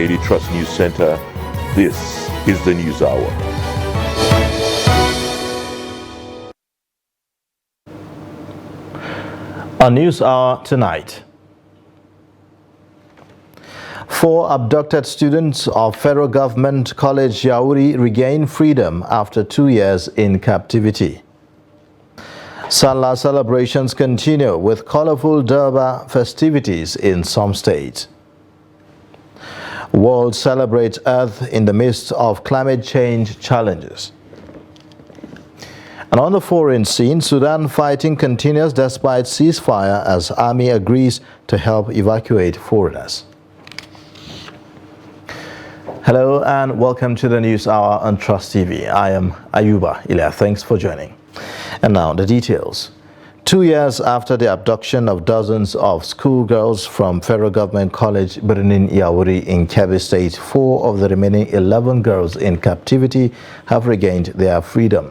Daily Trust News Center, this is the News Hour. On News Hour tonight, 4 abducted students of Federal Government College Yauri regain freedom after 2 years in captivity. Salah celebrations continue with colorful Durbar festivities in some states. World celebrates Earth in the midst of climate change challenges. And on the foreign scene, Sudan fighting continues despite ceasefire as army agrees to help evacuate foreigners. Hello and welcome to the News Hour on Trust TV. I am Ayuba Ilya. Thanks for joining. And now the details. 2 years after the abduction of dozens of schoolgirls from Federal Government College Birnin Yauri in Kebbi State, 4 of the remaining 11 girls in captivity have regained their freedom.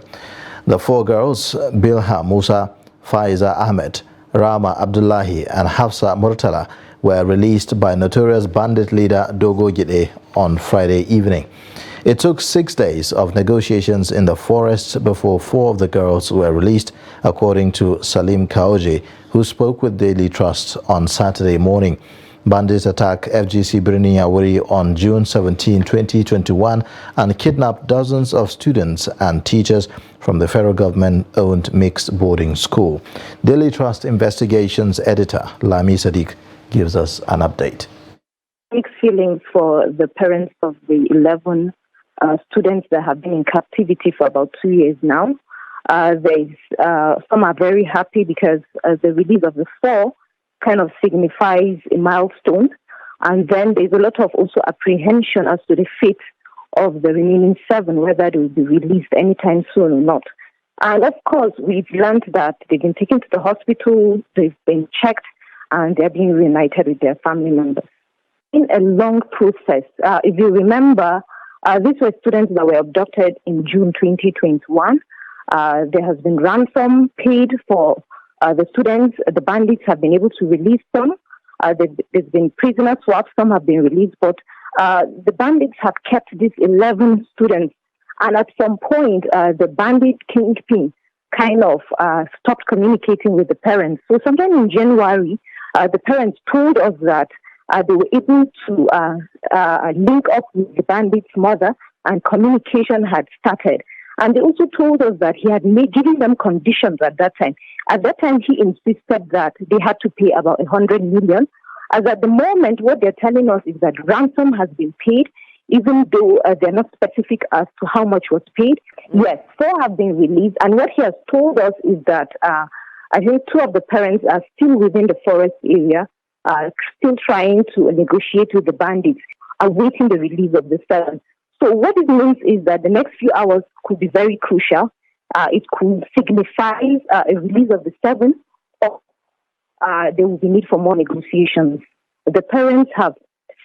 The 4 girls, Bilha Musa, Faiza Ahmed, Rama Abdullahi and Hafsa Murtala, were released by notorious bandit leader Dogo Gide on Friday evening. It took 6 days of negotiations in the forest before 4 of the girls were released, according to Salim Kaoje, who spoke with Daily Trust on Saturday morning. Bandits attacked FGC Birnin Yauri on June 17, 2021 and kidnapped dozens of students and teachers from the federal government-owned mixed boarding school. Daily Trust Investigations editor Lami Sadiq gives us an update. Mixed feelings for the parents of the 11 students that have been in captivity for about 2 years now. Some are very happy because the release of the 4 kind of signifies a milestone. And then there's a lot of also apprehension as to the fate of the remaining 7, whether they will be released anytime soon or not. And of course, we've learned that they've been taken to the hospital, they've been checked, and they're being reunited with their family members. In a long process, if you remember, these were students that were abducted in June 2021. There has been ransom paid for the students. The bandits have been able to release some. There's been prisoner swaps. Some have been released, but the bandits have kept these 11 students. And at some point, the bandit kingpin kind of stopped communicating with the parents. So sometime in January, the parents told us that they were able to link up with the bandit's mother and communication had started. And they also told us that he had given them conditions at that time. At that time, he insisted that they had to pay about 100 million. As at the moment, what they're telling us is that ransom has been paid, even though they're not specific as to how much was paid. Yes, 4 have been released. And what he has told us is that I think 2 of the parents are still within the forest area, still trying to negotiate with the bandits, awaiting the release of the 7. So what it means is that the next few hours could be very crucial. It could signify a release of the 7, or there will be need for more negotiations. The parents have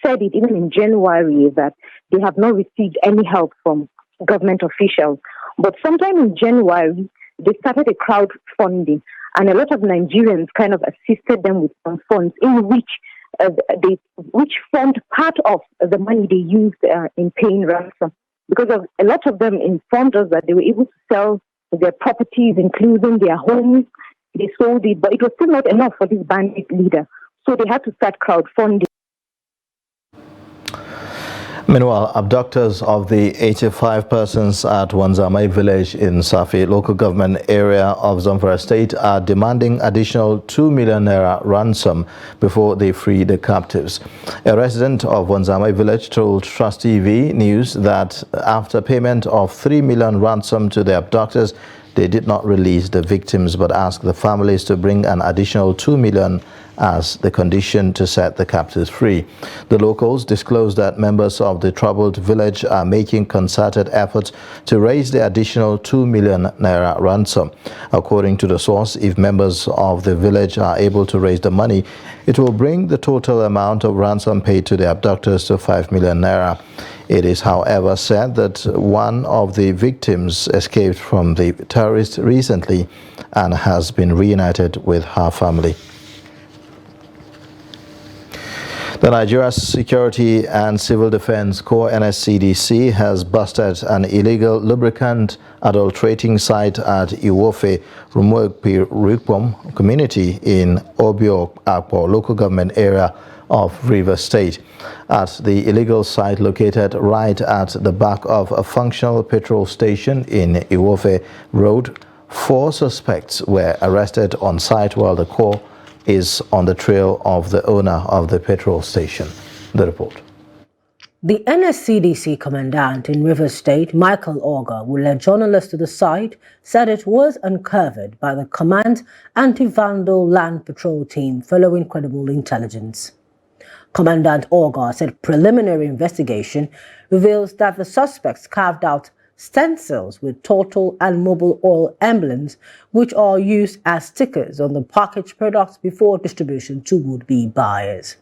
said it even in January that they have not received any help from government officials. But sometime in January, they started a crowdfunding, and a lot of Nigerians kind of assisted them with some funds in which formed part of the money they used in paying ransom. Because a lot of them informed us that they were able to sell their properties, including their homes. They sold it, but it was still not enough for this bandit leader. So they had to start crowdfunding. Meanwhile, abductors of the 85 persons at Wanzamai village in Safi local government area of Zamfara state are demanding additional 2 million naira ransom before they free the captives. A resident of Wanzamai village told Trust TV News that after payment of 3 million ransom to the abductors, they did not release the victims but asked the families to bring an additional 2 million as the condition to set the captives free. The locals disclosed that members of the troubled village are making concerted efforts to raise the additional 2 million naira ransom. According to the source, if members of the village are able to raise the money, it will bring the total amount of ransom paid to the abductors to 5 million naira. It is, however, said that one of the victims escaped from the terrorists recently and has been reunited with her family. The Nigeria Security and Civil Defense Corps NSCDC has busted an illegal lubricant adulterating site at Iwofe Rumuokpi community in Obio Akpo local government area of Rivers State. At the illegal site located right at the back of a functional petrol station in Iwofe Road, 4 suspects were arrested on site while the Corps is on the trail of the owner of the petrol station. The report. The NSCDC commandant in Rivers State, Michael Auger, who led journalists to the site, said it was uncovered by the command's anti-vandal land patrol team following credible intelligence. Commandant Auger said preliminary investigation reveals that the suspects carved out stencils with Total and Mobil Oil emblems, which are used as stickers on the packaged products before distribution to would-be buyers.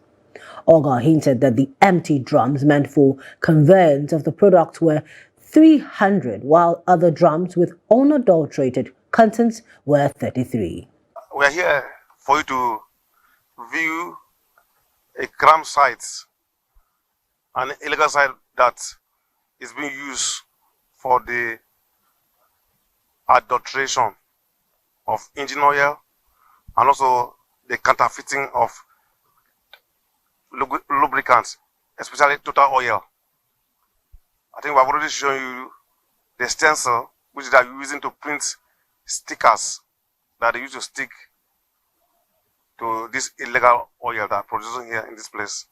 Auger hinted that the empty drums meant for conveyance of the products were 300, while other drums with unadulterated contents were 33. We are here for you to view a crime site, an illegal site that is being used for the adulteration of engine oil and also the counterfeiting of lubricants, especially Total Oil. I think we have already shown you the stencil which they are using to print stickers that they use to stick to this illegal oil that are producing here in this place.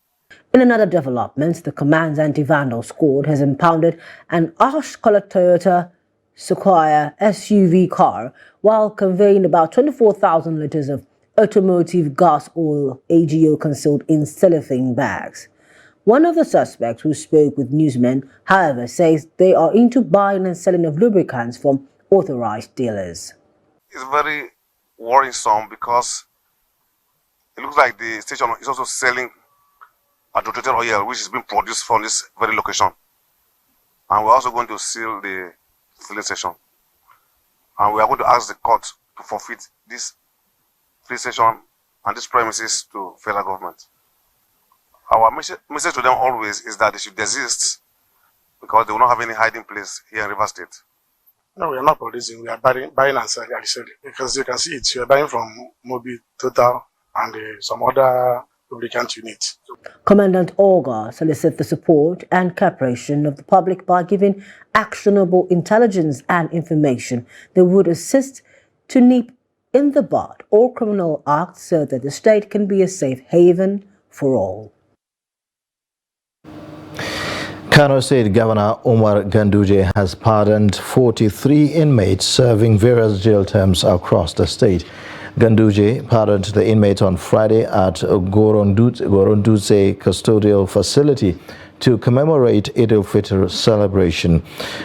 In another development, the command's anti-vandal squad has impounded an ash-colored Toyota Sequoia SUV car while conveying about 24,000 liters of automotive gas oil AGO concealed in cellophane bags. One of the suspects who spoke with newsmen, however, says they are into buying and selling of lubricants from authorized dealers. It's very worrisome because it looks like the station is also selling adulterated oil which is being produced from this very location. And we're also going to seal the filling station. And we are going to ask the court to forfeit this filling station and these premises to federal government. Our message to them always is that they should desist because they will not have any hiding place here in Rivers State. No, we are not producing. We are buying and selling, actually. Because you can see it. You are buying from Mobil, Total, and some other lubricant units. Commandant Auger solicited the support and cooperation of the public by giving actionable intelligence and information that would assist to nip in the bud all criminal acts so that the state can be a safe haven for all. Kano State Governor Umar Ganduje has pardoned 43 inmates serving various jail terms across the state. Ganduje pardoned the inmates on Friday at Gorondutse Custodial Facility to commemorate Eid al-Fitr celebration.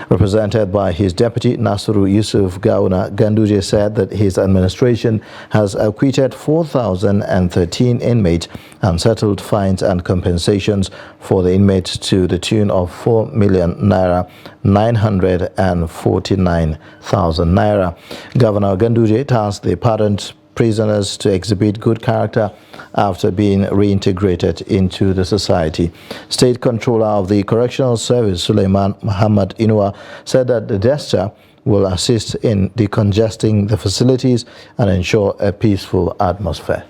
Represented by his deputy Nasuru Yusuf Gauna, Ganduje said that his administration has acquitted 4,013 inmates and settled fines and compensations for the inmates to the tune of 4 million naira, 949,000 naira. Governor Ganduje tasked the pardoned prisoners to exhibit good character after being reintegrated into the society. State Controller of the Correctional Service, Suleiman Muhammad Inua, said that the gesture will assist in decongesting the facilities and ensure a peaceful atmosphere.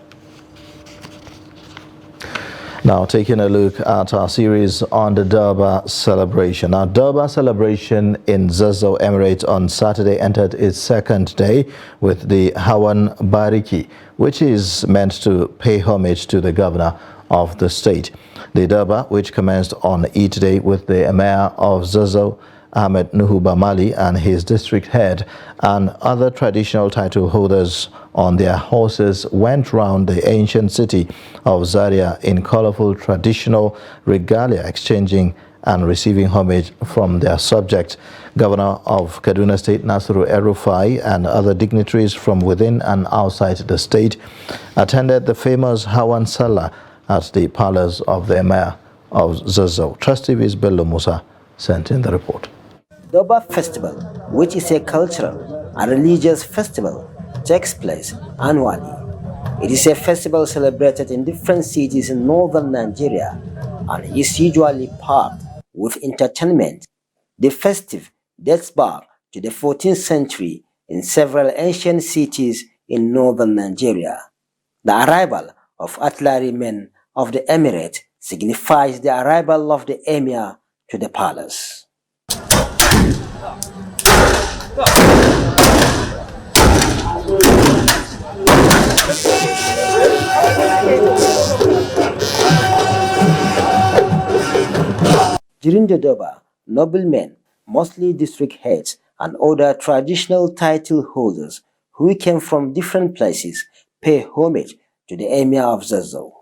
Now, taking a look at our series on the Durbar celebration. Our Durbar celebration in Zazzau Emirates on Saturday entered its second day with the Hawan Bariki, which is meant to pay homage to the governor of the state. The Durbar, which commenced on Eid Day with the Emir of Zazzau, Ahmed Nuhu Bamali, and his district head and other traditional title holders on their horses went round the ancient city of Zaria in colorful traditional regalia, exchanging and receiving homage from their subjects. Governor of Kaduna State Nasiru El-Rufai and other dignitaries from within and outside the state attended the famous Hawan Salah at the palace of the Emir of Zazzau. Trust TV's Bello Musa sent in the report. Durbar Festival, which is a cultural and religious festival, takes place annually It is a festival celebrated in different cities in northern Nigeria and is usually packed with entertainment. The festive dates back to the 14th century in several ancient cities in northern Nigeria. The arrival of artillery men of the emirate signifies the arrival of the emir to the palace. During the Durbar, noblemen, mostly district heads, and other traditional title holders who came from different places pay homage to the Emir of Zazzau.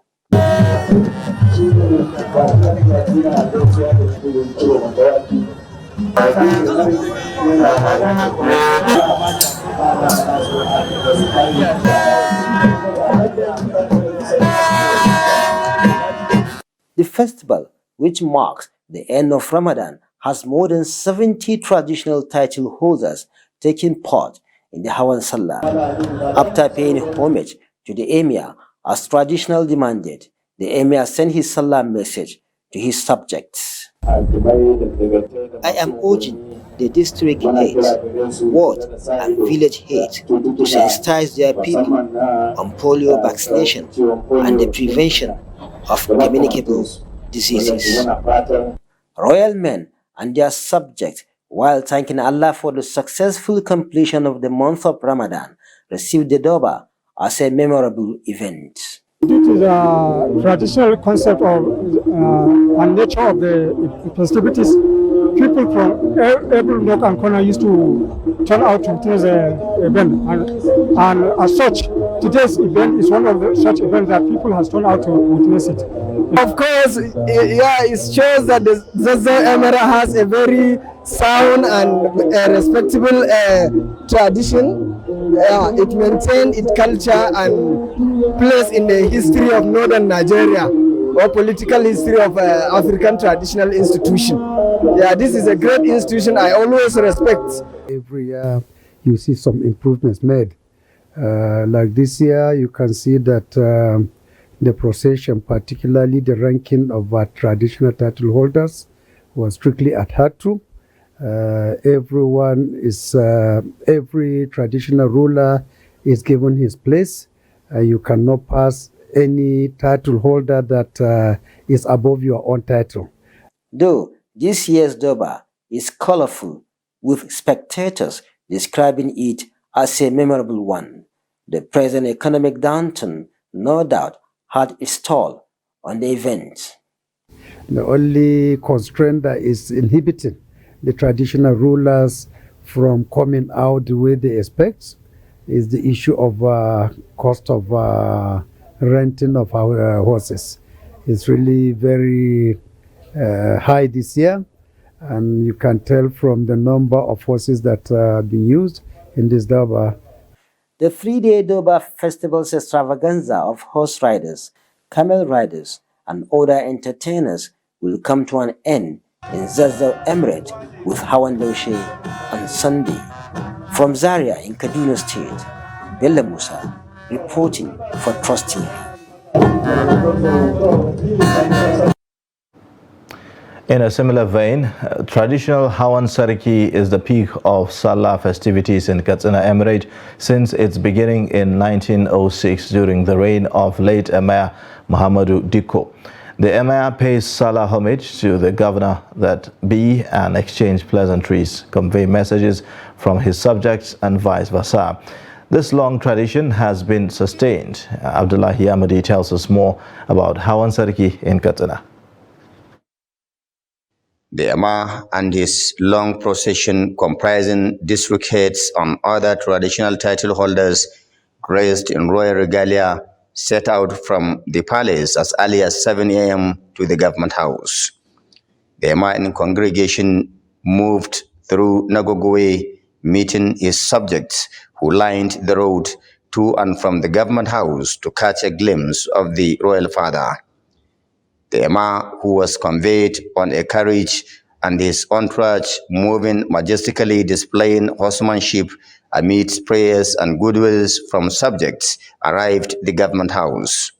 The festival, which marks the end of Ramadan, has more than 70 traditional title holders taking part in the Hawan Salah. After paying homage to the Emir as traditional demanded, the Emir sent his Salah message to his subjects. I am urging the district heads, ward and village heads to sensitize their people on polio vaccination and the prevention of communicable diseases. Royal men and their subjects, while thanking Allah for the successful completion of the month of Ramadan, received the Durbar as a memorable event. It is a traditional concept of and nature of the festivities. People from every nook and corner used to turn out to this event, and as such, today's event is one of such events that people have turned out to witness it. Of course, yeah, it shows that the Zazzau Emirate has a very sound and respectable tradition. It maintains its culture and place in the history of northern Nigeria or political history of African traditional institution. Yeah, this is a great institution I always respect. Every year you see some improvements made. Like this year, you can see that the procession, particularly the ranking of our traditional title holders, was strictly adhered to. Everyone is, every traditional ruler is given his place. You cannot pass any title holder that is above your own title. Though this year's Durbar is colorful, with spectators describing it as a memorable one, the present economic downturn no doubt had its toll on the event. The only constraint that is inhibiting the traditional rulers from coming out the way they expect is the issue of cost of renting of our horses. It's really very high this year, and you can tell from the number of horses that are being used in this Durbar. The 3-day Durbar Festival's extravaganza of horse riders, camel riders, and other entertainers will come to an end in Zazzau Emirate with Hawan Daushe on Sunday. From Zaria in Kaduna State, Bello Musa reporting for Trust TV. In a similar vein, traditional Hawan Sarki is the peak of Salah festivities in Katsina Emirate since its beginning in 1906 during the reign of late Emir Muhammadu Dikko. The Emir pays Salah homage to the governor that be and exchange pleasantries, convey messages from his subjects and vice versa. This long tradition has been sustained. Abdullahi Ahmadi tells us more about Hawan Sarki in Katsina. The Emir and his long procession comprising district heads and other traditional title holders graced in royal regalia set out from the palace as early as 7 a.m. to the government house. The Emir in congregation moved through Nagogowe, meeting his subjects who lined the road to and from the government house to catch a glimpse of the royal father. The Emir, who was conveyed on a carriage, and his entourage moving majestically, displaying horsemanship amidst prayers and goodwills from subjects, arrived the government house.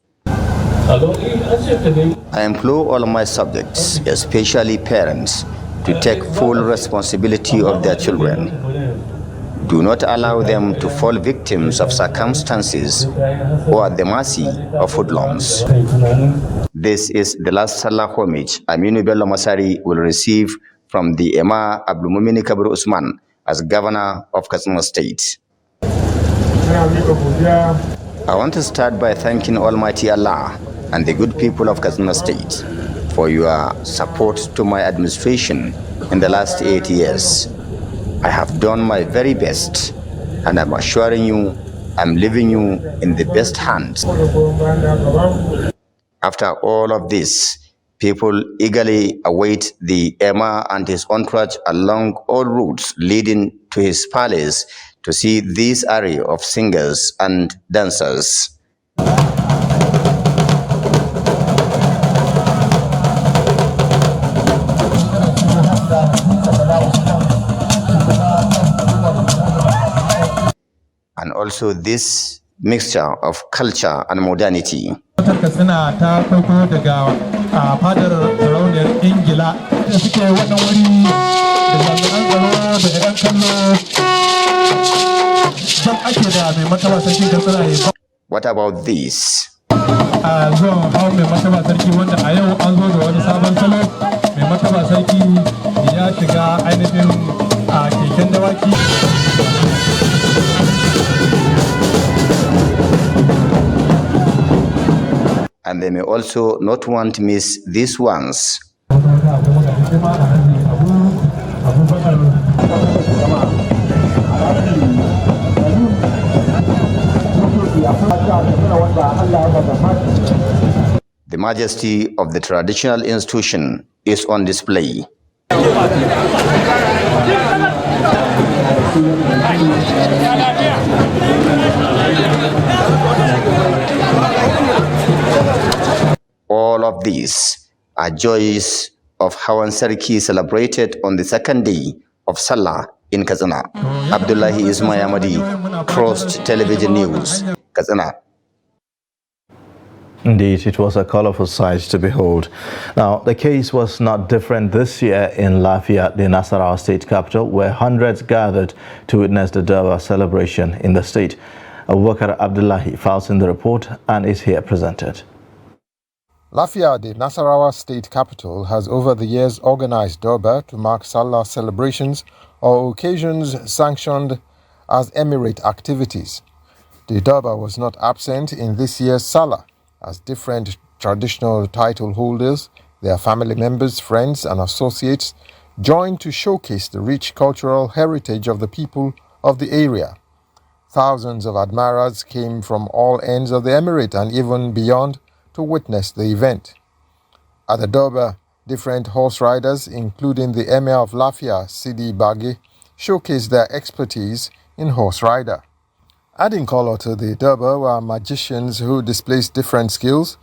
I implore all my subjects, especially parents, to take full responsibility of their children. Do not allow them to fall victims of circumstances or at the mercy of hoodlums. This is the last Salah homage Aminu Bello Masari will receive from the Emir Abdul Mumin Kabir Usman as governor of Katsina State. I want to start by thanking Almighty Allah and the good people of Katsina State for your support to my administration in the last 8 years. I have done my very best, and I'm assuring you I'm leaving you in the best hands. After all of this, people eagerly await the Emir and his entourage along all routes leading to his palace to see this array of singers and dancers. And also this mixture of culture and modernity. What about this? And they may also not want to miss these ones. The majesty of the traditional institution is on display. All of these are joys of Hawan Sarki celebrated on the second day of Salah in Katsina. Abdullahi Ismail Ahmadi, Trust Television News, Katsina. Indeed, it was a colorful sight to behold. Now, the case was not different this year in Lafia, the Nasarawa state capital, where hundreds gathered to witness the Durbar celebration in the state. Abubakar Abdullahi files in the report and is here presented. Lafia, the Nasarawa state capital, has over the years organized Durbar to mark Salah celebrations or occasions sanctioned as emirate activities. The Durbar was not absent in this year's Salah, as different traditional title holders, their family members, friends and associates joined to showcase the rich cultural heritage of the people of the area. Thousands of admirers came from all ends of the emirate and even beyond to witness the event. At the Durbar, different horse riders, including the Emir of Lafia, Sidi Bagi, showcased their expertise in horse rider. Adding color to the Durbar were magicians who displayed different skills,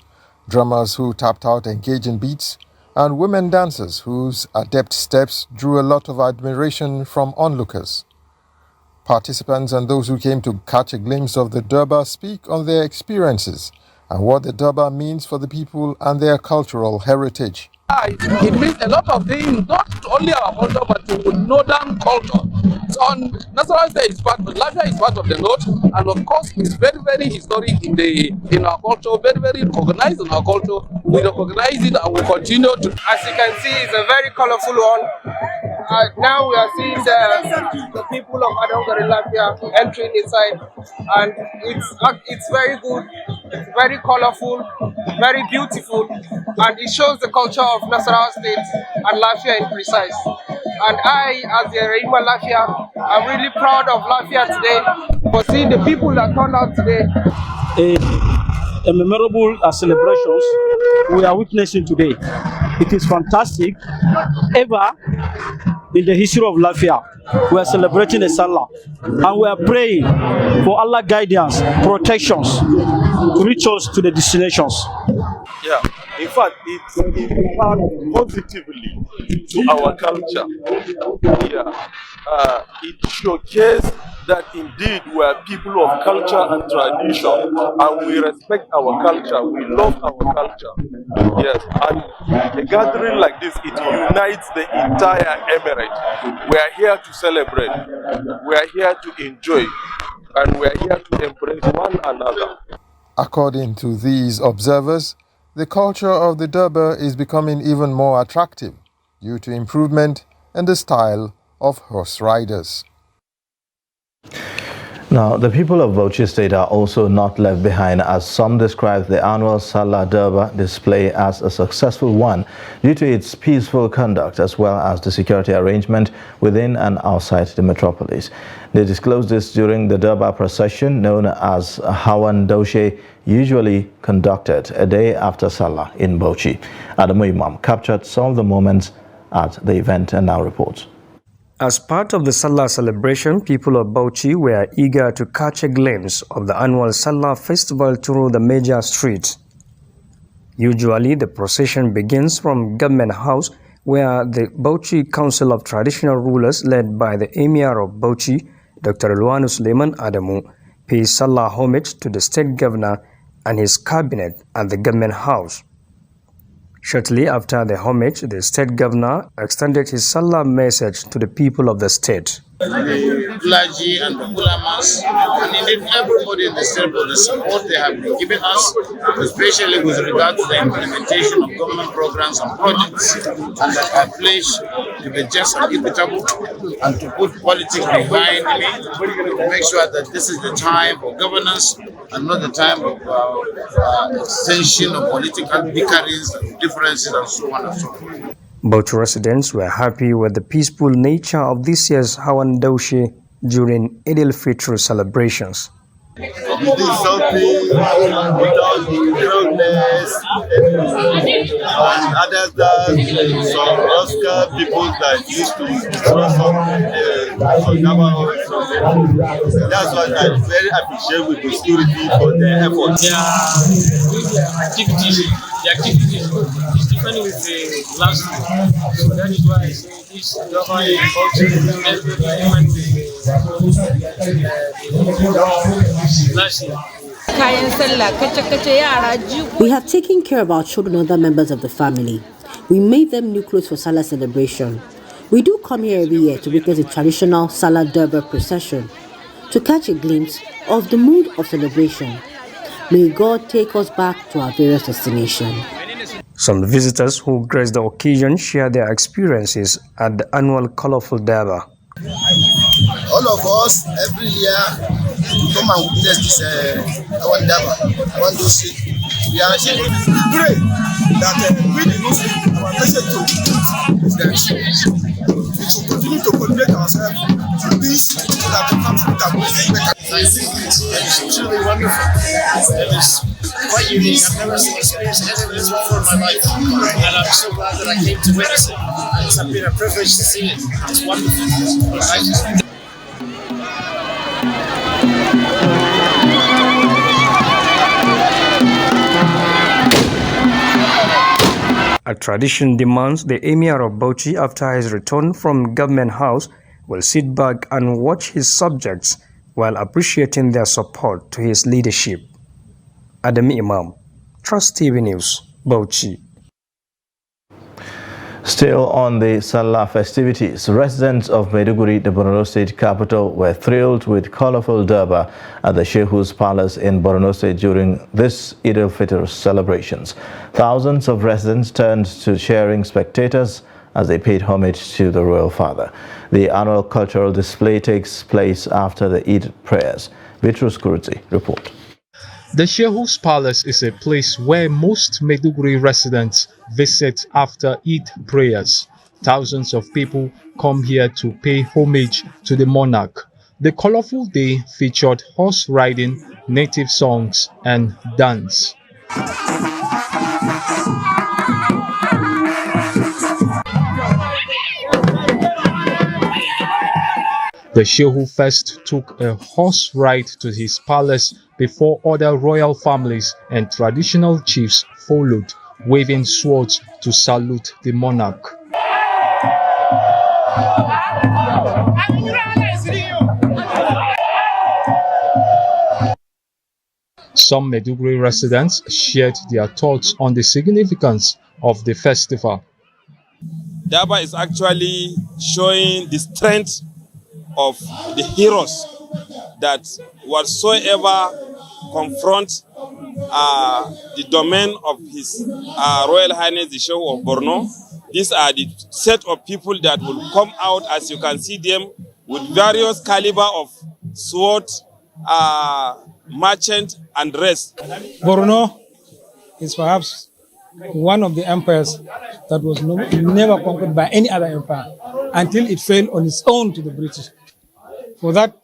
drummers who tapped out engaging beats, and women dancers whose adept steps drew a lot of admiration from onlookers. Participants and those who came to catch a glimpse of the Durbar speak on their experiences and what the Durbar means for the people and their cultural heritage. It means a lot of things, not only our culture, but to northern culture. So Nasarawa State is part, but Lafia is part of the north, and of course it's very, very historic in our culture, very, very recognized in our culture. We recognize it and we continue to. As you can see, it's a very colorful one. Now we are seeing the people of Adongari Lafia entering inside, and it's very good, it's very colorful, very beautiful, and it shows the culture of Nasarawa State and Lafia in precise. And I, as the Reima Lafia, I'm really proud of Lafia today for seeing the people that turned out today. A memorable celebrations we are witnessing today. It is fantastic. Ever in the history of Lafia, we are celebrating a Salah and we are praying for Allah guidance, protections to reach us to the destinations. Yeah, in fact, it's impacts positively to our culture. Yeah, it showcases that indeed we are people of culture and tradition, and we respect our culture. We love our culture. Yes, and a gathering like this, it unites the entire emirate. We are here to celebrate. We are here to enjoy, and we are here to embrace one another. According to these observers, the culture of the Durbar is becoming even more attractive due to improvement in the style of horse riders. Now, the people of Bauchi State are also not left behind, as some describe the annual Salah Durbar display as a successful one due to its peaceful conduct as well as the security arrangement within and outside the metropolis. They disclosed this during the Durbar procession known as Hawan Doshe, usually conducted a day after Salah in Bauchi. Adamu Imam captured some of the moments at the event and now reports. As part of the Salah celebration, people of Bauchi were eager to catch a glimpse of the annual Salah festival through the major streets. Usually, the procession begins from Government House, where the Bauchi Council of Traditional Rulers, led by the Emir of Bauchi, Dr. Luwanu Suleiman Adamu, pays Salah homage to the State Governor and his cabinet at the Government House. Shortly after the homage, the State Governor extended his Salah message to the people of the state. The clergy and the ulamas, and indeed everybody in the state for the support they have been giving us, especially with regard to the implementation of government programs and projects, and that I pledge to be just and equitable and to put politics behind me to make sure that this is the time for governance and not the time of extension of political bickerings and differences and so on and so forth. Both residents were happy with the peaceful nature of this year's Hawan Doshe during Eid al-Fitr celebrations. We do something without crowdness and others that some Oscar people that used to destroy some that's why I very appreciate with the security for the effort. The activity is good. It's different with the last year. So that is why I say this government last year. We have taken care of our children and other members of the family. We made them new clothes for Salah celebration. We do come here every year to witness the traditional Salah Durbar procession, to catch a glimpse of the mood of celebration. May God take us back to our various destinations. Some visitors who graced the occasion share their experiences at the annual Colorful Durbar. All of us, every year, come and witness this Hawan Durbar. Hawan Doshe. We are pray that we the Muslims, our message to is that we should continue to cultivate ourselves to peace so that we come to that. I think it's truly wonderful. It is quite unique. I've never experienced anything like this before in my life, and I'm so glad that I came to witness it. It's been a privilege to see it. It's wonderful. A tradition demands the Emir of Bauchi, after his return from Government House, will sit back and watch his subjects while appreciating their support to his leadership. Adam Imam, Trust TV News, Bauchi. Still on the Salah festivities, residents of Maiduguri, the Borno State capital, were thrilled with colorful Durbar at the Shehu's Palace in Borno State during this Eid al-Fitr celebrations. Thousands of residents turned to cheering spectators as they paid homage to the royal father. The annual cultural display takes place after the Eid prayers. Vitrus Kurzi report. The Shehu's Palace is a place where most Maiduguri residents visit after Eid prayers. Thousands of people come here to pay homage to the monarch. The colorful day featured horse riding, native songs, and dance. The Shehu first took a horse ride to his palace before other royal families and traditional chiefs followed, waving swords to salute the monarch. Some Maiduguri residents shared their thoughts on the significance of the festival. Daba is actually showing the strength of the heroes that whatsoever confront the domain of His Royal Highness the Shehu of Borno. These are the set of people that will come out, as you can see them, with various caliber of sword, merchant, and rest. Borno is perhaps one of the empires that was never conquered by any other empire until it fell on its own to the British. For that,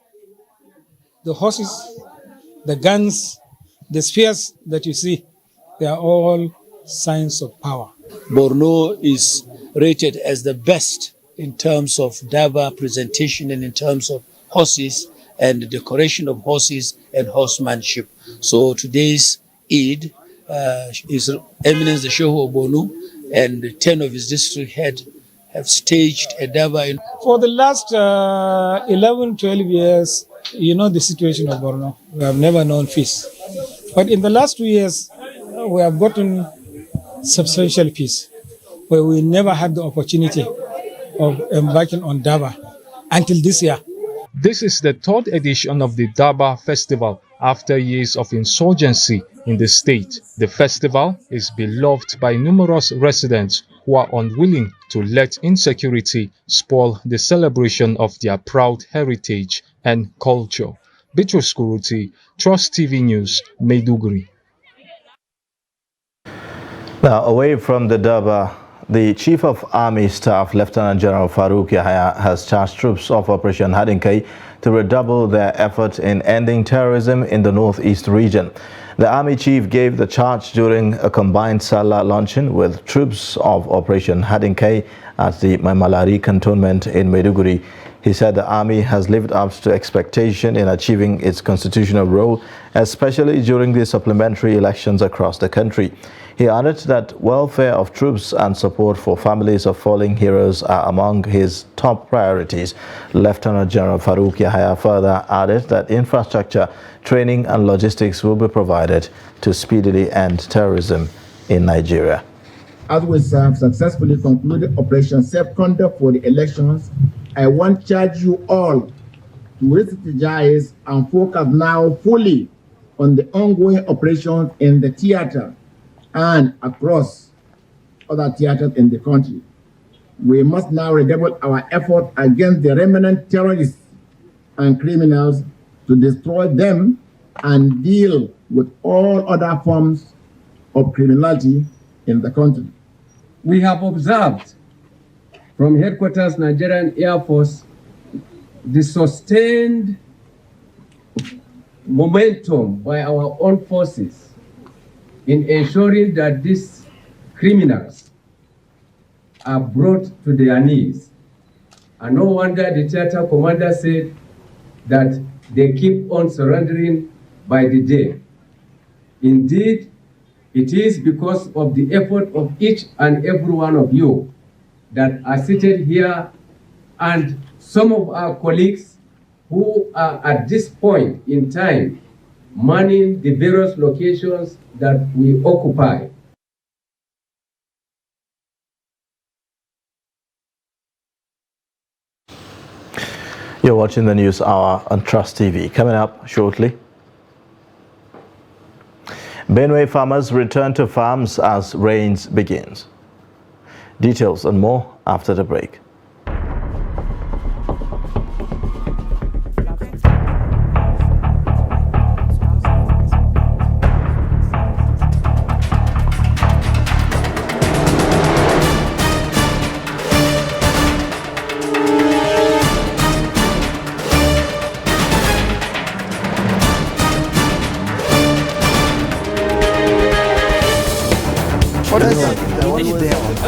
the horses, the guns, the spears that you see, they are all signs of power. Borno is rated as the best in terms of Daba presentation and in terms of horses and the decoration of horses and horsemanship. So today's Eid, His Eminence the Shehu of Borno and 10 of his district heads have staged a Daba. For the last 11, 12 years, you know the situation of Borno. We have never known peace. But in the last 2 years, we have gotten substantial peace, where we never had the opportunity of embarking on Daba until this year. This is the third edition of the Daba Festival after years of insurgency in the state. The festival is beloved by numerous residents who are unwilling to let insecurity spoil the celebration of their proud heritage and culture. Bitrus Kuruti, Trust TV News, Maiduguri. Now, away from the Daba, the Chief of Army Staff, Lieutenant General Farouk Yahaya, has charged troops of Operation Hadinkai to redouble their efforts in ending terrorism in the northeast region. The Army Chief gave the charge during a combined Salah luncheon with troops of Operation Hadinkai at the Maimalari cantonment in Maiduguri. He said the Army has lived up to expectation in achieving its constitutional role, especially during the supplementary elections across the country. He added that welfare of troops and support for families of fallen heroes are among his top priorities. Lieutenant General Farouk Yahaya further added that infrastructure, training and logistics will be provided to speedily end terrorism in Nigeria. As we have successfully concluded Operation Safe Conduct for the elections, I want to charge you all to re-strategize and focus now fully on the ongoing operations in the theater and across other theaters in the country. We must now redouble our effort against the remnant terrorists and criminals to destroy them and deal with all other forms of criminality in the country. We have observed from headquarters Nigerian Air Force the sustained momentum by our own forces in ensuring that these criminals are brought to their knees. And no wonder the theater commander said that they keep on surrendering by the day. Indeed, it is because of the effort of each and every one of you that are seated here and some of our colleagues who are at this point in time manning the various locations that we occupy. You're watching the News Hour on Trust TV. Coming up shortly, Benue farmers return to farms as rains begins. Details and more after the break.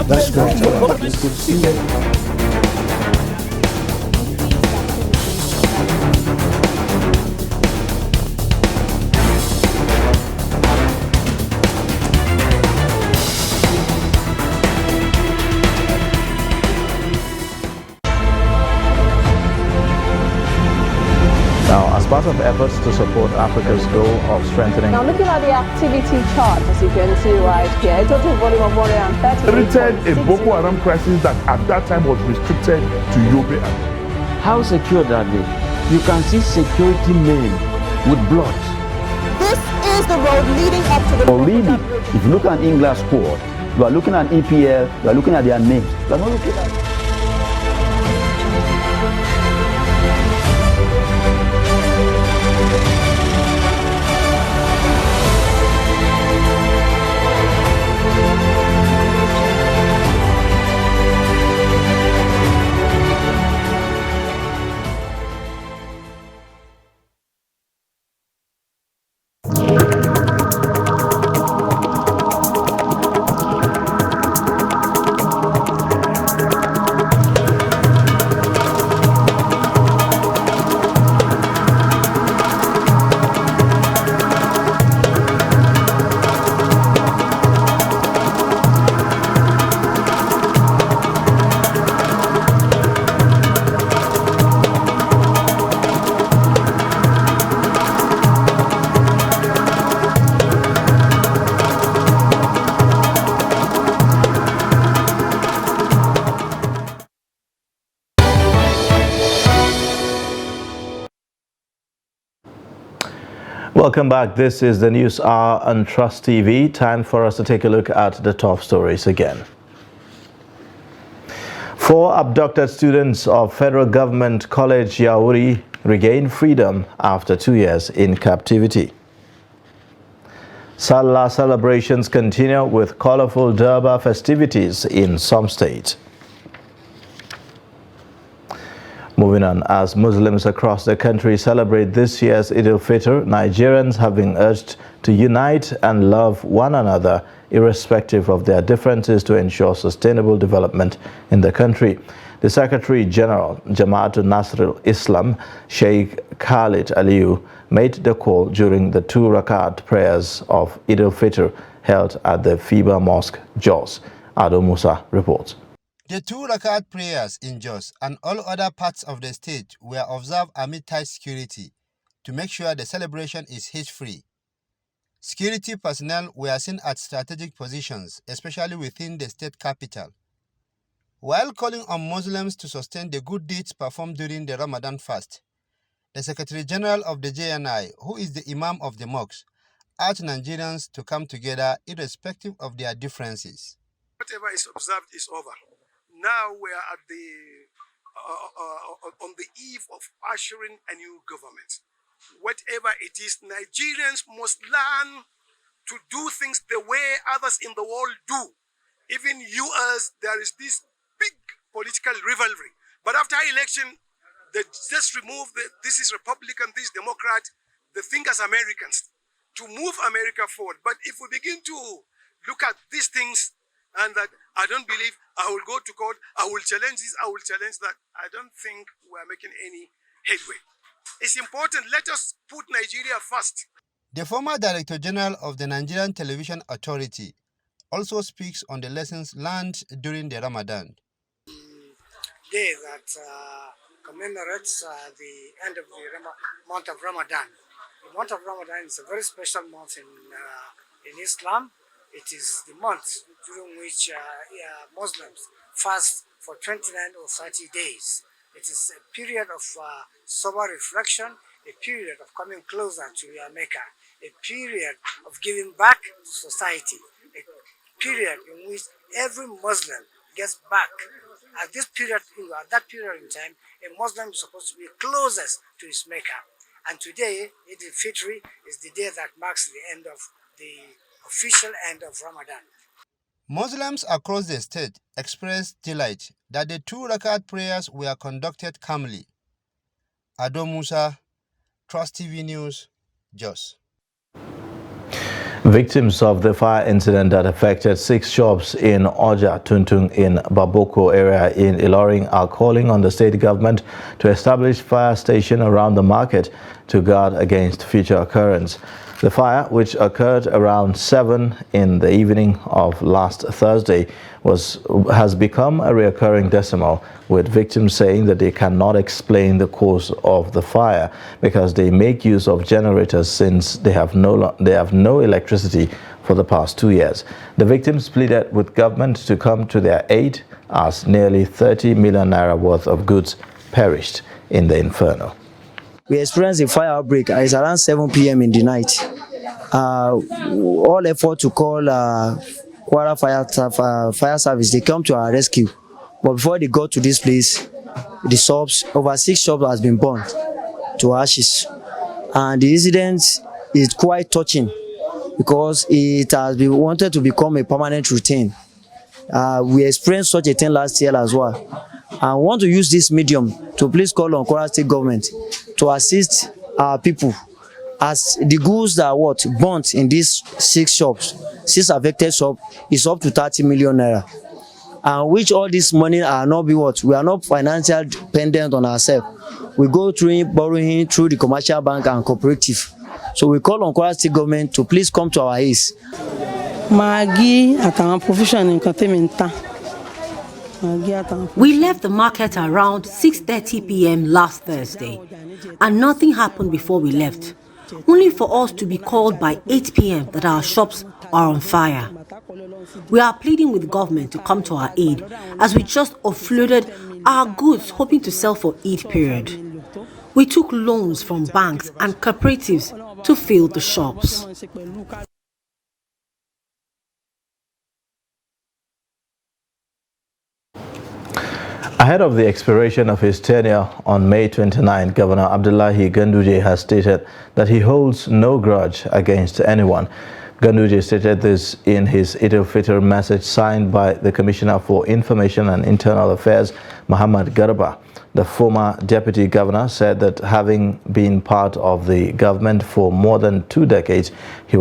That's great. part of efforts to support Africa's goal of strengthening. Now looking at the activity chart, as you can see right here, a total volume of 130. Created a Boko Haram crisis that at that time was restricted to Yobe. How secure are they? You can see security men with blood. This is the road leading up to the... Really, if you look at England squad, you are looking at EPL, you are looking at their names. You are not looking at... Welcome back. This is the News Hour on Trust TV. Time for us to take a look at the top stories again. 4 abducted students of Federal Government College Yauri regained freedom after 2 years in captivity. Salah celebrations continue with colorful Durbar festivities in some states. Moving on, as Muslims across the country celebrate this year's Eid al-Fitr, Nigerians have been urged to unite and love one another irrespective of their differences to ensure sustainable development in the country. The Secretary General, Jamaatul Nasrul Islam, Sheikh Khalid Aliyu, made the call during the 2 rakat prayers of Eid al-Fitr held at the Fiba Mosque, Jos. Ado Musa reports. The 2 rakat prayers in Jos and all other parts of the state were observed amid tight security to make sure the celebration is hitch-free. Security personnel were seen at strategic positions, especially within the state capital. While calling on Muslims to sustain the good deeds performed during the Ramadan fast, the Secretary General of the JNI, who is the Imam of the mosque, urged Nigerians to come together irrespective of their differences. Whatever is observed is over. Now we are at on the eve of ushering a new government. Whatever it is, Nigerians must learn to do things the way others in the world do. Even US, there is this big political rivalry. But after election, they just remove this is Republican, this is Democrat. They think as Americans to move America forward. But if we begin to look at these things and that I don't believe I will go to court, I will challenge this, I will challenge that, I don't think we're making any headway. It's important, let us put Nigeria first. The former Director General of the Nigerian Television Authority also speaks on the lessons learned during the Ramadan. Day that commemorates the end of the month of Ramadan. The month of Ramadan is a very special month in Islam. It is the month during which Muslims fast for 29 or 30 days. It is a period of sober reflection, a period of coming closer to your Mecca, a period of giving back to society, a period in which every Muslim gets back. At this period, at that period in time, a Muslim is supposed to be closest to his Mecca. And today, Eid al-Fitr is the day that marks the end of the official end of Ramadan. Muslims across the state expressed delight that the 2 rakat prayers were conducted calmly. Ado Musa, Trust TV News, Jos. Victims of the fire incident that affected 6 shops in Oja Tuntun in Baboko area in Ilorin are calling on the state government to establish fire station around the market to guard against future occurrence. The fire, which occurred around 7 in the evening of last Thursday, has become a recurring decimal, with victims saying that they cannot explain the cause of the fire because they make use of generators since they have no electricity for the past 2 years. The victims pleaded with government to come to their aid as nearly 30 million naira worth of goods perished in the inferno. We experienced a fire outbreak. It's around 7 p.m. in the night. All effort to call Kwara fire service, they come to our rescue. But before they got to this place, the shops, over 6 shops has been burned to ashes. And the incident is quite touching because it has been wanted to become a permanent routine. We experienced such a thing last year as well. I want to use this medium to please call on Kwara State government to assist our people, as the goods that are burnt in these 6 shops, 6 affected shops, is up to 30 million naira. And which all this money are not we are not financially dependent on ourselves. We go through borrowing through the commercial bank and cooperative. So we call on Kwara State government to please come to our aid. We left the market around 6:30 p.m. last Thursday, and nothing happened before we left, only for us to be called by 8 p.m. that our shops are on fire. We are pleading with government to come to our aid as we just offloaded our goods hoping to sell for Eid period. We took loans from banks and cooperatives to fill the shops. Ahead of the expiration of his tenure on May 29, Governor Abdullahi Ganduje has stated that he holds no grudge against anyone. Ganduje stated this in his Eid al-Fitr message signed by the Commissioner for Information and Internal Affairs, Muhammad Garba. The former deputy governor said that having been part of the government for more than 2 decades, he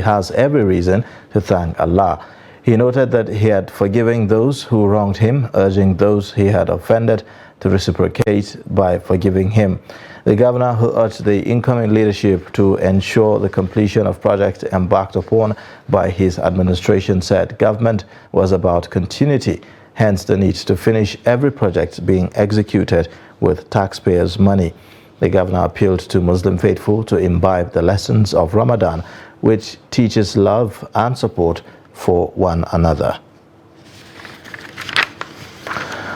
has every reason to thank Allah. He noted that he had forgiven those who wronged him, urging those he had offended to reciprocate by forgiving him. The governor, who urged the incoming leadership to ensure the completion of projects embarked upon by his administration, said government was about continuity, hence the need to finish every project being executed with taxpayers' money. The governor appealed to Muslim faithful to imbibe the lessons of Ramadan, which teaches love and support for one another.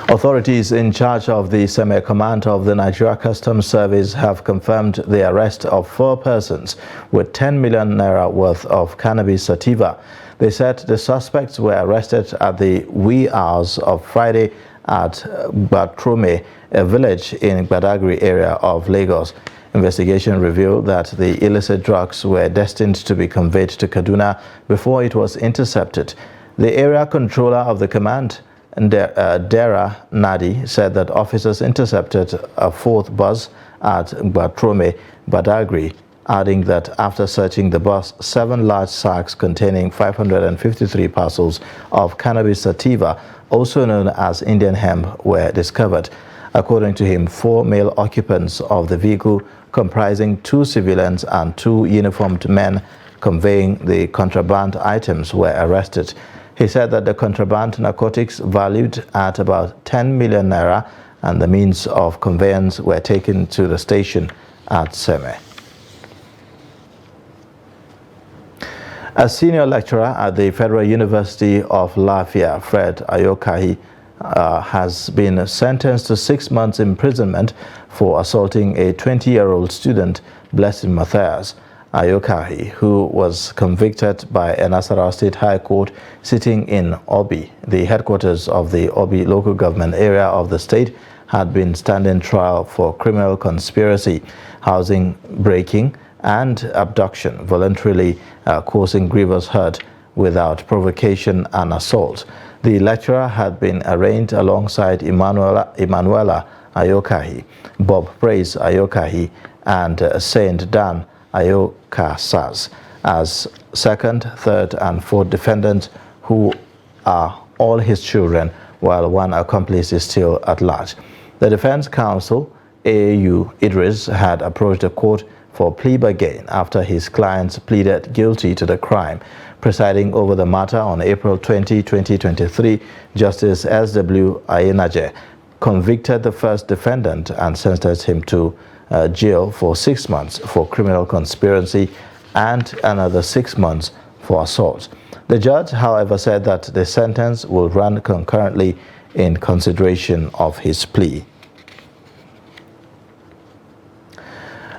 Authorities in charge of the Semi-Command of the Nigeria Customs Service have confirmed the arrest of 4 persons with 10 million naira worth of cannabis sativa. They said the suspects were arrested at the wee hours of Friday at Batrome, a village in Badagry area of Lagos. Investigation revealed that the illicit drugs were destined to be conveyed to Kaduna before it was intercepted. The area controller of the command, Dera Nadi, said that officers intercepted a 4th bus at Batrome, Badagry, adding that after searching the bus, 7 large sacks containing 553 parcels of cannabis sativa, also known as Indian hemp, were discovered. According to him, 4 male occupants of the vehicle, comprising 2 civilians and 2 uniformed men conveying the contraband items, were arrested. He said that the contraband narcotics valued at about 10 million naira and the means of conveyance were taken to the station at Seme. A senior lecturer at the Federal University of Lafia, Fred Ayokahi, has been sentenced to 6 months imprisonment for assaulting a 20-year-old student, Blessing Matthias. Ayokahi, who was convicted by a Nasarawa State High Court sitting in Obi, the headquarters of the Obi local government area of the state, had been standing trial for criminal conspiracy, housing breaking, and abduction, voluntarily causing grievous hurt without provocation and assault. The lecturer had been arraigned alongside Emanuela Ayokahi, Bob Praise Ayokahi, and Saint Dan Ayokasas as 2nd, 3rd, and 4th defendants, who are all his children, while 1 accomplice is still at large. The defense counsel, AAU Idris, had approached the court for plea bargain after his clients pleaded guilty to the crime. Presiding over the matter on April 20, 2023, Justice S.W. Ayenaje convicted the first defendant and sentenced him to jail for 6 months for criminal conspiracy and another 6 months for assault. The judge, however, said that the sentence will run concurrently in consideration of his plea.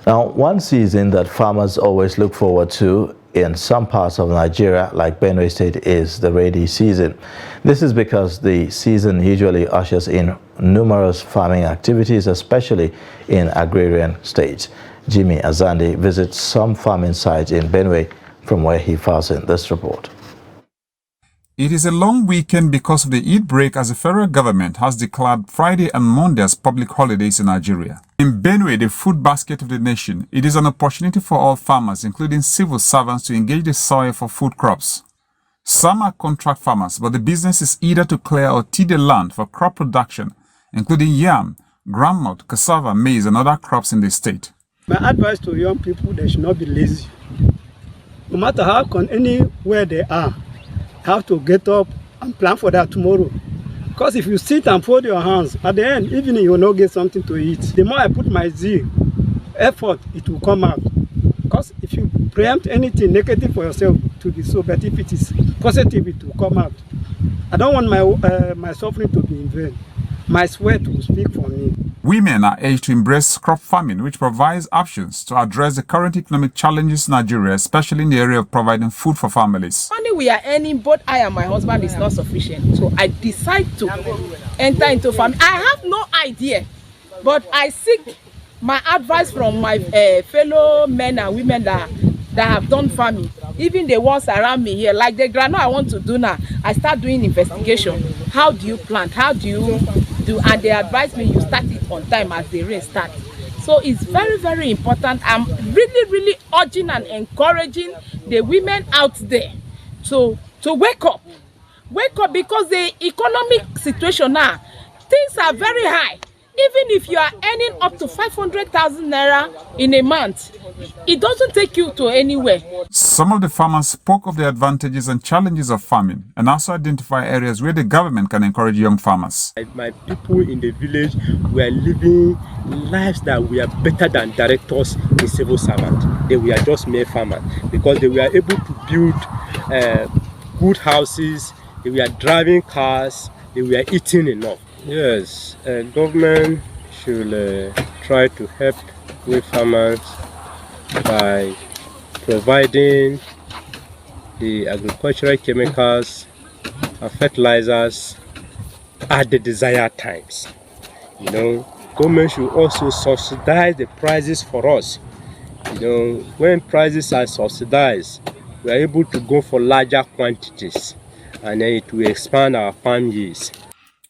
Now, one season that farmers always look forward to in some parts of Nigeria, like Benue State, is the rainy season. This is because the season usually ushers in numerous farming activities, especially in agrarian states. Jimmy Azande visits some farming sites in Benue, from where he files in this report. It is a long weekend because of the Eid break, as the federal government has declared Friday and Monday as public holidays in Nigeria. In Benue, the food basket of the nation, it is an opportunity for all farmers, including civil servants, to engage the soil for food crops. Some are contract farmers, but the business is either to clear or till the land for crop production, including yam, groundnut, cassava, maize, and other crops in the state. My advice to young people, they should not be lazy. No matter how anywhere they are, have to get up and plan for that tomorrow. Because if you sit and fold your hands, at the end, even you will not get something to eat. The more I put my zeal, effort, it will come out. Because if you preempt anything negative for yourself to be so, but if it is positive, it will come out. I don't want my suffering to be in vain. My sweat will speak for me. Women are urged to embrace crop farming, which provides options to address the current economic challenges in Nigeria, especially in the area of providing food for families. Money we are earning, both I and my husband, is not sufficient. So I decide to enter into farming. I have no idea, but I seek my advice from my fellow men and women that have done farming. Even the ones around me here, like the granola I want to do now, I start doing investigation. How do you plant? How do you do? And they advise me you start it on time as the rain starts. So it's very, very important. I'm really urging and encouraging the women out there to wake up. Wake up, because the economic situation now, things are very high. Even if you are earning up to 500,000 naira in a month, it doesn't take you to anywhere. Some of the farmers spoke of the advantages and challenges of farming and also identify areas where the government can encourage young farmers. My people in the village were living lives that were better than directors in civil servant. They were just mere farmers because they were able to build good houses, they were driving cars, they were eating enough. Yes, government should try to help with farmers by providing the agricultural chemicals and fertilizers at the desired times. You know, government should also subsidize the prices for us. You know, when prices are subsidized, we are able to go for larger quantities, and then it will expand our farm yields.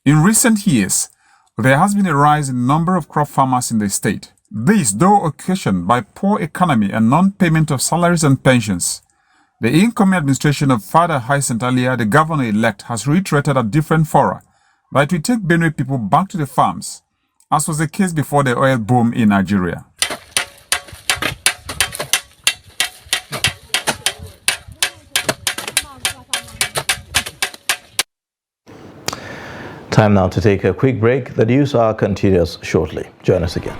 In recent years, there has been a rise in the number of crop farmers in the state. This, though occasioned by poor economy and non-payment of salaries and pensions. The incoming administration of Father Hyacinth Alia, the governor-elect, has reiterated at different fora that it will take Benue people back to the farms, as was the case before the oil boom in Nigeria. Time now to take a quick break. The news hour continues shortly. Join us again.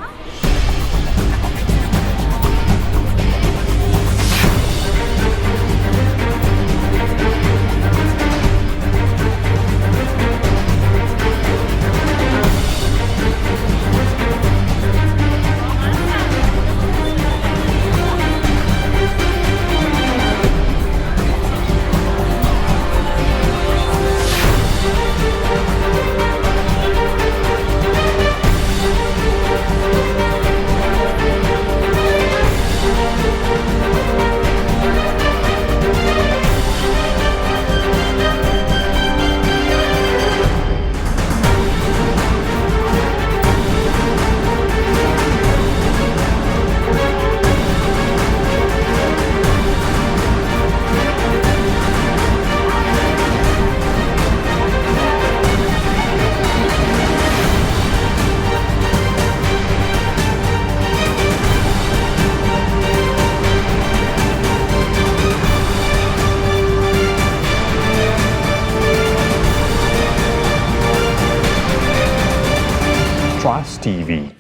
TV,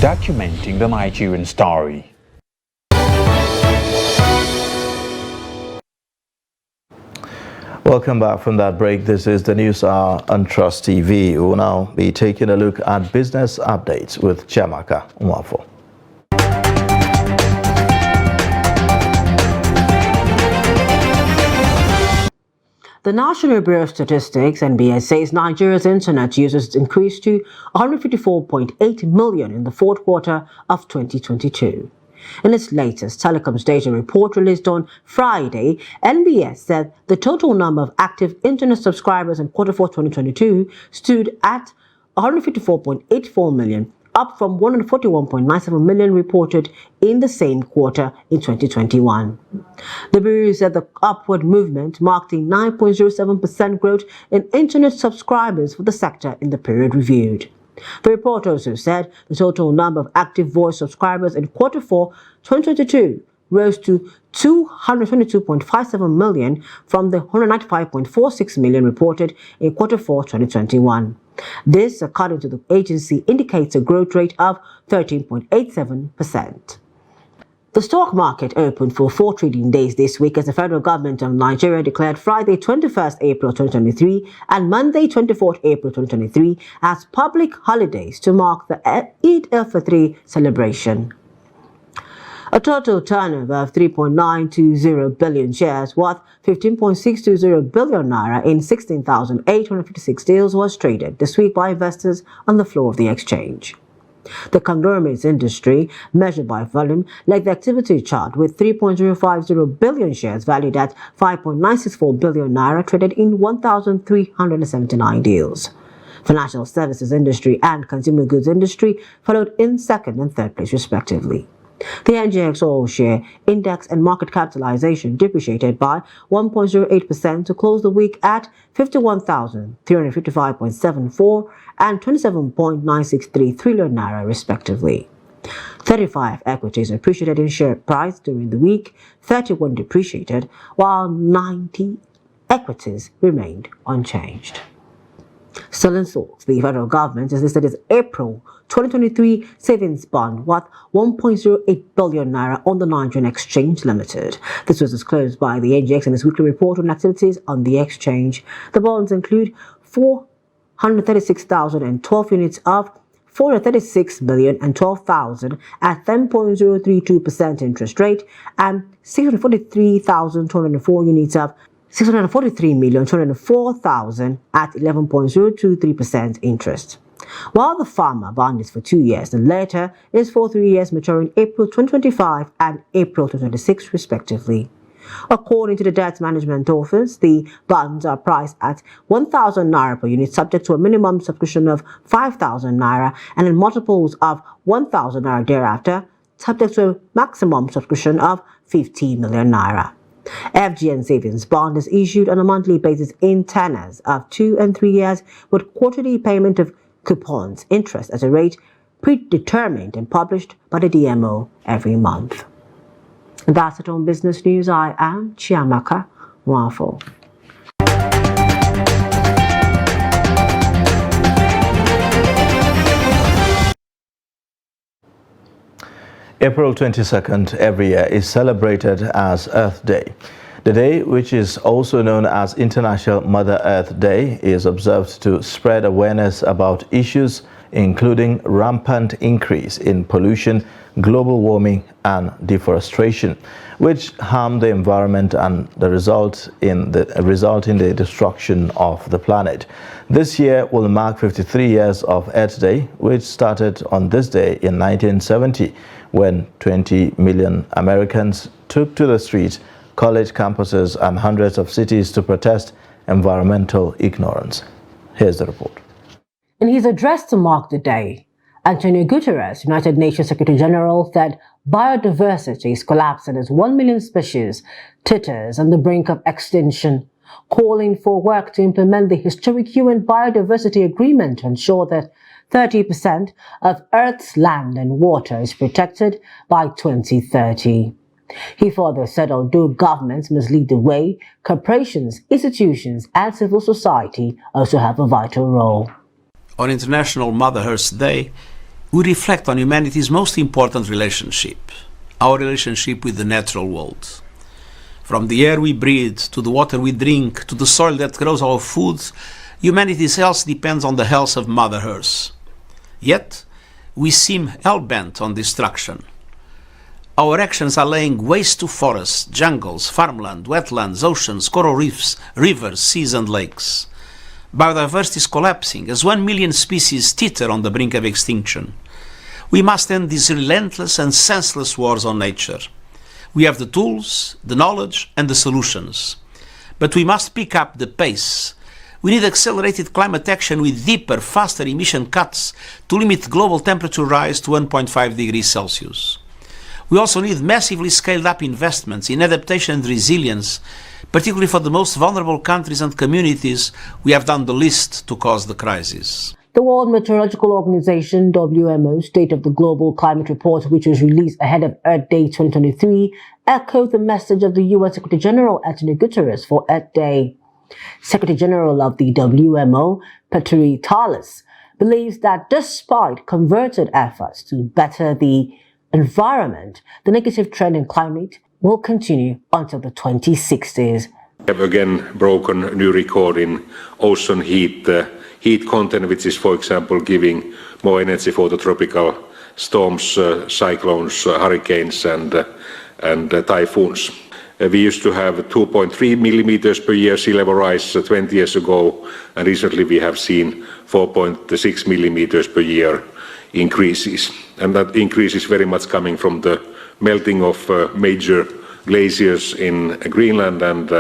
documenting the Nigerian story. Welcome back from that break. This is the News Hour on Trust TV. We will now be taking a look at business updates with Chiamaka Nwafo. The National Bureau of Statistics, NBS, says Nigeria's internet users increased to 154.8 million in the fourth quarter of 2022. In its latest telecoms data report released on Friday, NBS said the total number of active internet subscribers in quarter 4 2022 stood at 154.84 million, up from 141.97 million reported in the same quarter in 2021. The Bureau said the upward movement marked a 9.07% growth in internet subscribers for the sector in the period reviewed. The report also said the total number of active voice subscribers in quarter 4 2022 rose to 222.57 million from the 195.46 million reported in quarter 4 2021. This, according to the agency, indicates a growth rate of 13.87%. The stock market opened for 4 trading days this week as the federal government of Nigeria declared Friday 21st April 2023 and Monday 24th April 2023 as public holidays to mark the Eid al-Fitr celebration. A total turnover of 3.920 billion shares worth 15.620 billion naira in 16,856 deals was traded this week by investors on the floor of the exchange. The conglomerate's industry, measured by volume, led the activity chart with 3.050 billion shares valued at 5.964 billion naira traded in 1,379 deals. Financial services industry and consumer goods industry followed in second and third place respectively. The NGX All Share Index and market capitalization depreciated by 1.08% to close the week at 51,355.74 and 27.963 trillion naira respectively. 35 equities appreciated in share price during the week, 31 depreciated, while 90 equities remained unchanged. Still in stocks, the federal government has listed its April 2023 savings bond worth 1.08 billion naira on the Nigerian Exchange Limited. This was disclosed by the NGX in its weekly report on activities on the exchange. The bonds include 436,012 units of 436,012,000 at 10.032% interest rate and 643,204 units of 643,204,000 at 11.023% interest. While the farmer bond is for 2 years, the latter is for 3 years maturing April 2025 and April 2026 respectively. According to the Debt Management Office, the bonds are priced at 1,000 naira per unit subject to a minimum subscription of 5,000 naira and in multiples of 1,000 naira thereafter subject to a maximum subscription of 50 million naira. FGN Savings Bond is issued on a monthly basis in tenors of 2 and 3 years with quarterly payment of coupons, interest at a rate predetermined and published by the DMO every month. That's it on Business News. I am Chiamaka Nwafo. April 22nd every year is celebrated as Earth Day. The day, which is also known as International Mother Earth Day, is observed to spread awareness about issues including rampant increase in pollution, global warming and deforestation, which harm the environment and result in the destruction of the planet. This year will mark 53 years of Earth Day, which started on this day in 1970, when 20 million Americans took to the streets, college campuses and hundreds of cities to protest environmental ignorance. Here's the report. In his address to mark the day, Antonio Guterres, United Nations Secretary General, said biodiversity is collapsing as 1 million species teeters on the brink of extinction, calling for work to implement the historic UN Biodiversity Agreement to ensure that 30% of Earth's land and water is protected by 2030. He further said although governments must lead the way, corporations, institutions and civil society also have a vital role. On International Mother Earth Day, we reflect on humanity's most important relationship, our relationship with the natural world. From the air we breathe, to the water we drink, to the soil that grows our food, humanity's health depends on the health of Mother Earth. Yet, we seem hell-bent on destruction. Our actions are laying waste to forests, jungles, farmland, wetlands, oceans, coral reefs, rivers, seas and lakes. Biodiversity is collapsing as 1 million species teeter on the brink of extinction. We must end these relentless and senseless wars on nature. We have the tools, the knowledge and the solutions. But we must pick up the pace. We need accelerated climate action with deeper, faster emission cuts to limit global temperature rise to 1.5 degrees Celsius. We also need massively scaled up investments in adaptation and resilience, particularly for the most vulnerable countries and communities we have done the least to cause the crisis. The World Meteorological Organization, WMO, State of the Global Climate Report, which was released ahead of Earth Day 2023, echoed the message of the UN Secretary General Antonio Guterres for Earth Day. Secretary General of the WMO, Petteri Taalas, believes that despite concerted efforts to better the environment, the negative trend in climate will continue until the 2060s. We have again broken a new record in ocean heat content, which is, for example, giving more energy for the tropical storms, cyclones, hurricanes and typhoons. We used to have 2.3 millimeters per year sea level rise 20 years ago, and recently we have seen 4.6 millimeters per year increases. And that increase is very much coming from the melting of major glaciers in Greenland and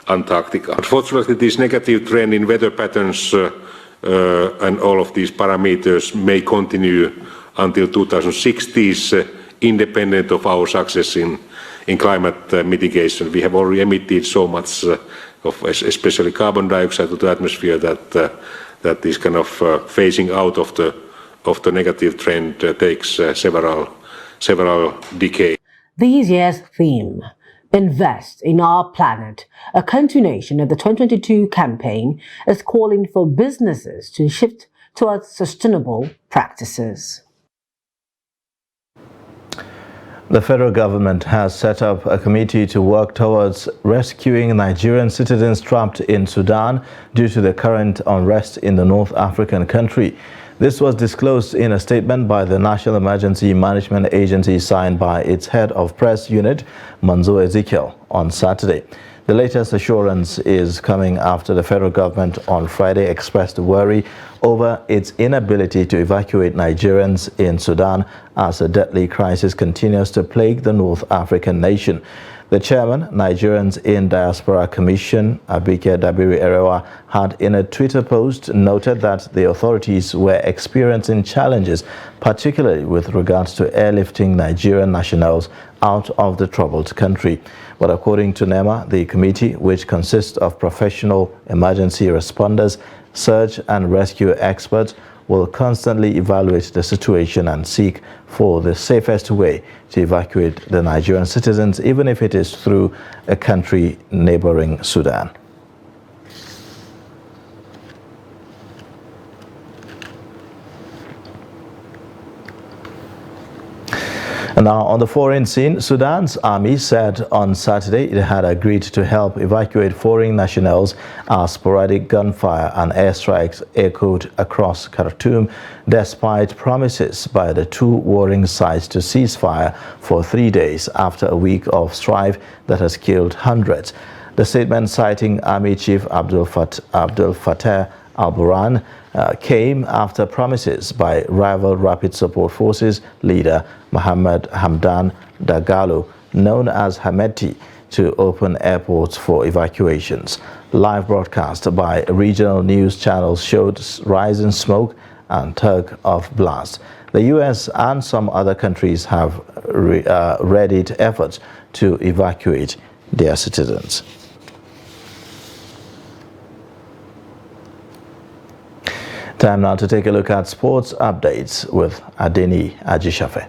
Antarctica. Unfortunately, this negative trend in weather patterns and all of these parameters may continue until 2060s, independent of our success in climate mitigation. We have already emitted so much of especially carbon dioxide to the atmosphere that this kind of phasing out of the negative trend takes several decades. This year's theme, Invest in Our Planet, a continuation of the 2022 campaign, is calling for businesses to shift towards sustainable practices. The federal government has set up a committee to work towards rescuing Nigerian citizens trapped in Sudan due to the current unrest in the North African country. This was disclosed in a statement by the National Emergency Management Agency signed by its head of press unit, Manzo Ezekiel, on Saturday. The latest assurance is coming after the federal government on Friday expressed worry over its inability to evacuate Nigerians in Sudan as a deadly crisis continues to plague the North African nation. The chairman, Nigerians in Diaspora Commission, Abike Dabiri Erewa, had in a Twitter post noted that the authorities were experiencing challenges, particularly with regards to airlifting Nigerian nationals out of the troubled country. But according to NEMA, the committee, which consists of professional emergency responders, search and rescue experts, will constantly evaluate the situation and seek for the safest way to evacuate the Nigerian citizens, even if it is through a country neighboring Sudan. And now on the foreign scene, Sudan's army said on Saturday it had agreed to help evacuate foreign nationals as sporadic gunfire and airstrikes echoed across Khartoum, despite promises by the two warring sides to cease fire for 3 days after a week of strife that has killed hundreds. The statement, citing Army Chief Abdel Fattah al-Burhan, came after promises by rival Rapid Support Forces leader Mohammed Hamdan Dagalo, known as Hameti, to open airports for evacuations. Live broadcast by regional news channels showed rising smoke and tug of blast. The US and some other countries have readied efforts to evacuate their citizens. Time now to take a look at sports updates with Adeni Ajishafe.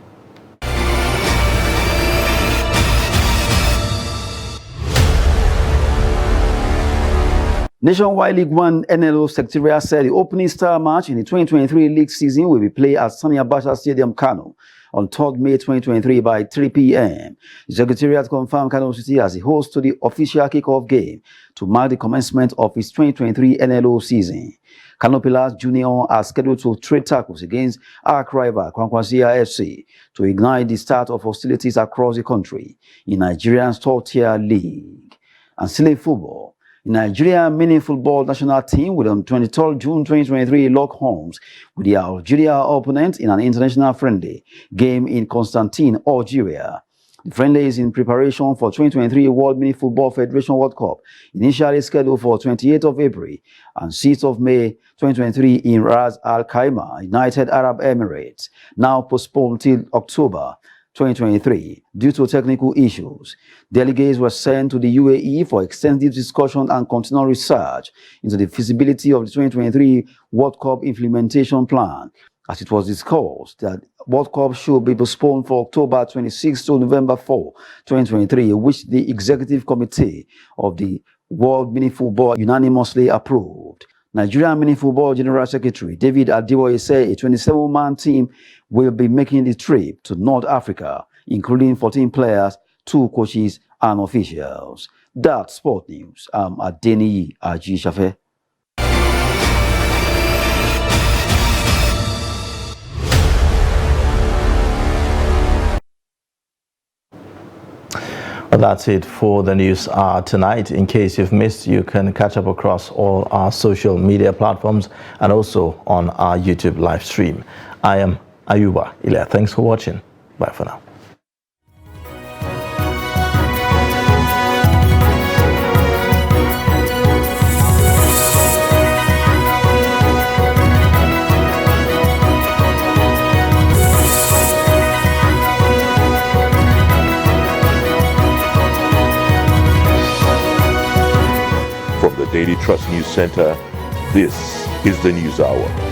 Nationwide League One NLO Secretariat said the opening star match in the 2023 league season will be played at Sani Abacha Stadium, Kano, on 3rd May 2023 by 3 p.m. The Secretariat confirmed Kano City as the host to the official kickoff game to mark the commencement of its 2023 NLO season. Kano Pillars Junior are scheduled to trade tackles against arch rival Kwankwasia FC to ignite the start of hostilities across the country in Nigeria's top-tier league. And still in football, the Nigerian mini football national team will on 23rd June 2023 lock horns with their Algeria opponent in an international friendly game in Constantine, Algeria. The friendly is in preparation for 2023 World Mini Football Federation World Cup, initially scheduled for 28th of April and 6th of May 2023 in Ras Al Khaimah, United Arab Emirates, now postponed till October 2023 due to technical issues. Delegates were sent to the UAE for extensive discussion and continual research into the feasibility of the 2023 World Cup implementation plan, as it was discussed that World Cup should be postponed for October 26 to November 4, 2023, which the Executive Committee of the World Mini Football unanimously approved. Nigerian Mini Football General Secretary David Adiwoye said a 27-man team will be making the trip to North Africa, including 14 players, 2 coaches, and officials. That's Sport News. I'm Adeniyi Ajisafe. Well, that's it for the news tonight. In case you've missed, you can catch up across all our social media platforms and also on our YouTube live stream. I am Ayuba Ilya. Thanks for watching. Bye for now. From the Daily Trust News Center, this is the News Hour.